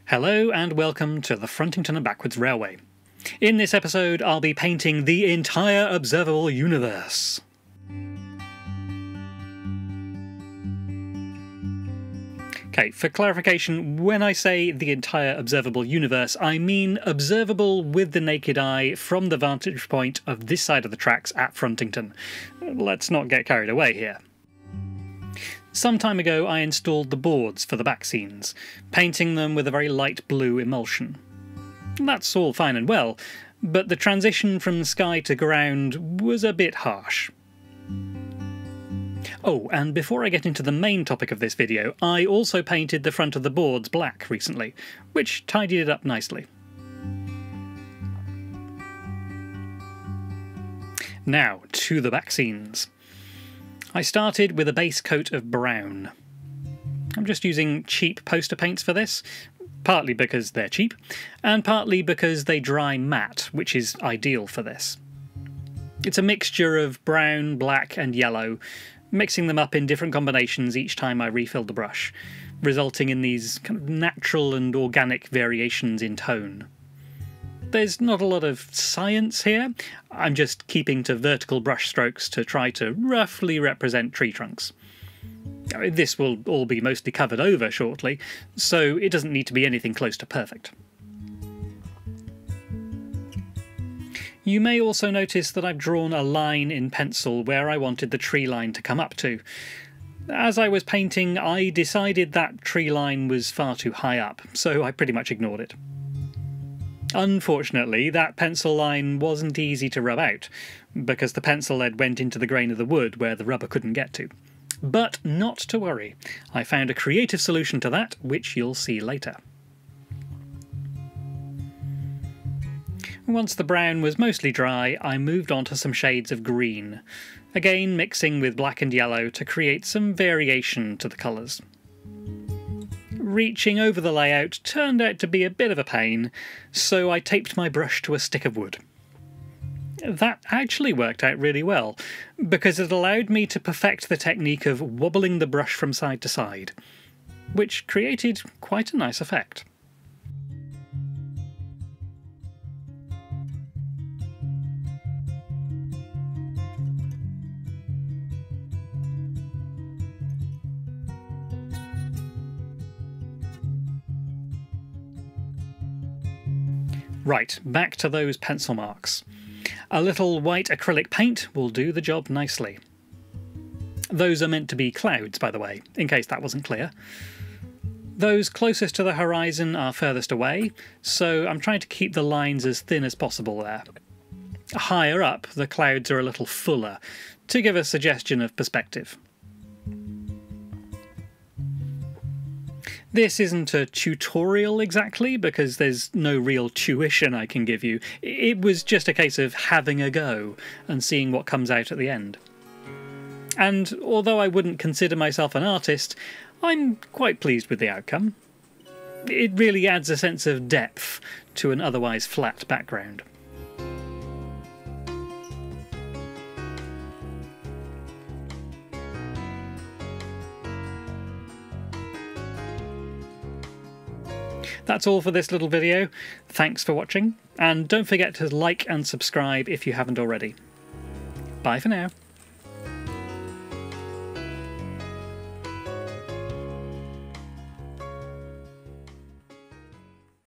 Hello and welcome to the Frontington and Backwoods Railway. In this episode I'll be painting the entire observable universe. Okay, for clarification, when I say the entire observable universe, I mean observable with the naked eye from the vantage point of this side of the tracks at Frontington. Let's not get carried away here. Some time ago I installed the boards for the back scenes, painting them with a very light blue emulsion. That's all fine and well, but the transition from sky to ground was a bit harsh. Oh, and before I get into the main topic of this video, I also painted the front of the boards black recently, which tidied it up nicely. Now, to the back scenes. I started with a base coat of brown. I'm just using cheap poster paints for this, partly because they're cheap, and partly because they dry matte, which is ideal for this. It's a mixture of brown, black and yellow, mixing them up in different combinations each time I refill the brush, resulting in these kind of natural and organic variations in tone. There's not a lot of science here, I'm just keeping to vertical brush strokes to try to roughly represent tree trunks. This will all be mostly covered over shortly, so it doesn't need to be anything close to perfect. You may also notice that I've drawn a line in pencil where I wanted the tree line to come up to. As I was painting, I decided that tree line was far too high up, so I pretty much ignored it. Unfortunately, that pencil line wasn't easy to rub out, because the pencil lead went into the grain of the wood where the rubber couldn't get to. But not to worry, I found a creative solution to that, which you'll see later. Once the brown was mostly dry, I moved on to some shades of green, again mixing with black and yellow to create some variation to the colours. Reaching over the layout turned out to be a bit of a pain, so I taped my brush to a stick of wood. That actually worked out really well, because it allowed me to perfect the technique of wobbling the brush from side to side, which created quite a nice effect. Right, back to those pencil marks. A little white acrylic paint will do the job nicely. Those are meant to be clouds, by the way, in case that wasn't clear. Those closest to the horizon are furthest away, so I'm trying to keep the lines as thin as possible there. Higher up, the clouds are a little fuller, to give a suggestion of perspective. This isn't a tutorial exactly, because there's no real tuition I can give you. It was just a case of having a go and seeing what comes out at the end. And although I wouldn't consider myself an artist, I'm quite pleased with the outcome. It really adds a sense of depth to an otherwise flat background. That's all for this little video. Thanks for watching, and don't forget to like and subscribe if you haven't already. Bye for now.